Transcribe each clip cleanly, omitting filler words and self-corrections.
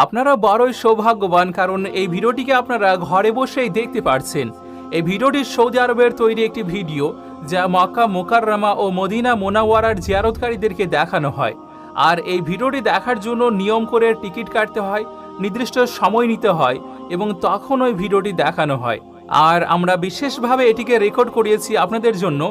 আপনারা বড়ই সৌভাগ্যবান, কারণ এই ভিডিওটিকে আপনারা ঘরে বসেই দেখতে পারছেন। এই ভিডিওটি সৌদি আরবের তৈরি একটি ভিডিও, যা মক্কা মুকাররমা ও মদিনা মোনাওয়ারার জিয়ারতকারীদেরকে দেখানো হয়। আর এই ভিডিওটি দেখার জন্য নিয়ম করে টিকিট কাটতে হয়, নির্দিষ্ট সময় নিতে হয় এবং তখন ওই ভিডিওটি দেখানো হয়। আর আমরা বিশেষভাবে এটিকে রেকর্ড করিয়েছি আপনাদের জন্য,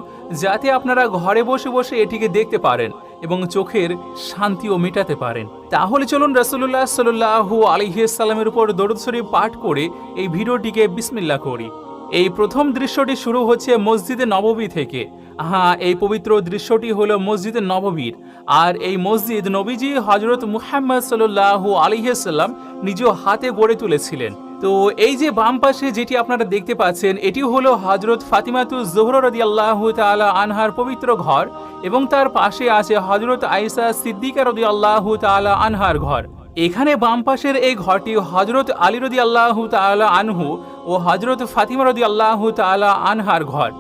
যাতে আপনারা ঘরে বসে বসে এটিকে দেখতে পারেন এবং চোখের শান্তিও মেটাতে পারেন। তাহলে চলুন রাসূলুল্লাহ সাল্লাল্লাহু আলাইহি ওয়াসাল্লামের উপর দরুদ শরীফ পাঠ করে এই ভিডিওটিকে বিসমিল্লাহ করি। এই প্রথম দৃশ্যটি শুরু হচ্ছে মসজিদে নববী থেকে। হ্যাঁ, এই পবিত্র দৃশ্যটি হলো মসজিদে নববীর। আর এই মসজিদ নবীজি হযরত মুহাম্মদ সাল্লাল্লাহু আলাইহি ওয়াসাল্লাম নিজ হাতে গড়ে তুলেছিলেন। তো এই যে বাম পাশে যেটি আপনারা দেখতে পাচ্ছেন, এটি হলো হযরত ফাতিমাতুজ জোহরা রাদিয়াল্লাহু তাআলা আনহার পবিত্র ঘর, এবং তার পাশে আছে হযরত আয়েশা সিদ্দিকা রাদিয়াল্লাহু তাআলা আনহার ঘর। এখানে বাম পাশের এই ঘরটি হযরত আলী রাদিয়াল্লাহু তাআলা আনহু ও হযরত ফাতিমা রাদিয়াল্লাহু তাআলা আনহার ঘর।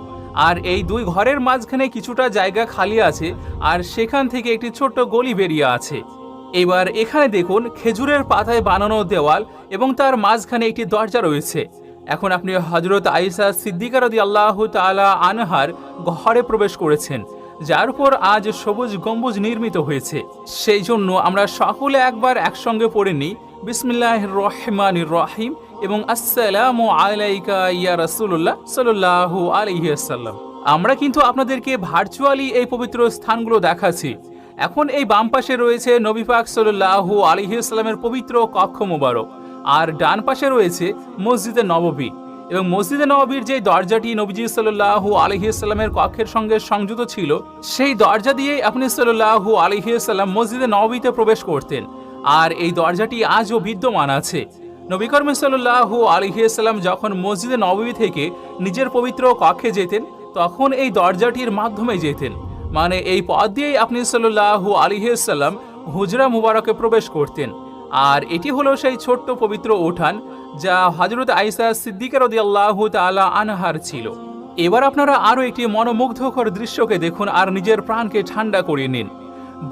আর এই দুই ঘরের মাঝখানে কিছুটা জায়গা খালি আছে, আর সেখান থেকে একটি ছোট্ট গলি বেরিয়ে আছে। এবার এখানে দেখুন, খেজুরের পাতায় বানানো দেওয়াল এবং তার মাঝখানে একটি দরজা রয়েছে। এখন আপনি হযরত আয়েশা সিদ্দিকা রাদিয়াল্লাহু তাআলা আনহার ঘরে প্রবেশ করেছেন, যার উপর আজ সবুজ গম্বুজ নির্মিত হয়েছে। সেই জন্য আমরা সকলে একবার একসঙ্গে পড়ে নিই বিসমিল্লাহির রহমানির রহিম এবং আসসালামু আলাইকা ইয়া রাসূলুল্লাহ সাল্লাল্লাহু আলাইহি ওয়াসাল্লাম। আমরা কিন্তু আপনাদেরকে ভার্চুয়ালি এই পবিত্র স্থানগুলো দেখাচ্ছি। এখন এই বাম পাশে রয়েছে নবী পাক সাল্লাল্লাহু আলাইহি ওয়াসাল্লামের পবিত্র কক্ষ মোবারক, আর ডান পাশে রয়েছে মসজিদে নববী। এবং মসজিদে নববীর যে দরজাটি নবীজি সাল্লাল্লাহু আলাইহি ওয়াসাল্লামের কক্ষের সঙ্গে সংযুক্ত ছিল, সেই দরজা দিয়েই আপনি সাল্লাল্লাহু আলাইহি ওয়াসাল্লাম মসজিদে নববীতে প্রবেশ করতেন। আর এই দরজাটি আজও বিদ্যমান আছে। নবী করিম সাল্লাল্লাহু আলাইহি ওয়াসাল্লাম যখন মসজিদে নববী থেকে নিজের পবিত্র কক্ষে যেতেন, তখন এই দরজাটির মাধ্যমে যেতেন। মানে এই পথ দিয়েই আপনি সাল্লাল্লাহু আলাইহি ওয়াসাল্লাম হুজরা মুবারকে প্রবেশ করতেন। আর এটি হলো সেই ছোট্ট পবিত্র উঠান, যা হযরত আয়েশা সিদ্দিকা রাদিয়াল্লাহু তাআলা আনহার ছিল। এবার আপনারা আরও একটি মনোমুগ্ধকর দৃশ্যকে দেখুন আর নিজের প্রাণকে ঠান্ডা করিয়ে নিন।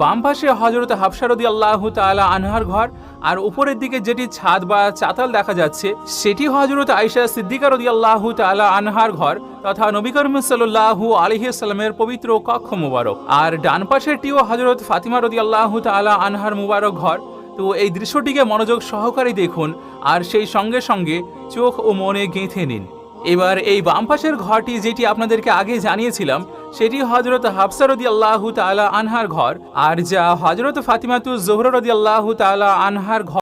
বাম পাশে হযরত হাফসা রাদিয়াল্লাহু তাআলা আনহার ঘর, আর উপরের দিকে যেটি ছাদ বা চাতাল দেখা যাচ্ছে, সেটি হযরত আয়েশা সিদ্দিকা রাদিয়াল্লাহু তাআলা আনহার ঘর তথা নবী করিম সাল্লাল্লাহু আলাইহি ওয়াসাল্লামের পবিত্র কক্ষ মোবারক। আর ডান পাশেরটিও হযরত ফাতিমা রাদিয়াল্লাহু তাআলা আনহার মুবারক ঘর। তো এই দৃশ্যটিকে মনোযোগ সহকারে দেখুন আর সেই সঙ্গে সঙ্গে চোখ ও মনে গেঁথে নিন। এবার এই বাম পাশের ঘরটি, যেটি আপনাদেরকে আগে জানিয়েছিলাম, সেটি হযরত হাফসা রাদিয়াল্লাহু তাআলা আনহার ঘর, আর যা হযরত ফাতিমাতুজ জোহরা রাদিয়াল্লাহু তাআলা আনহার ঘর।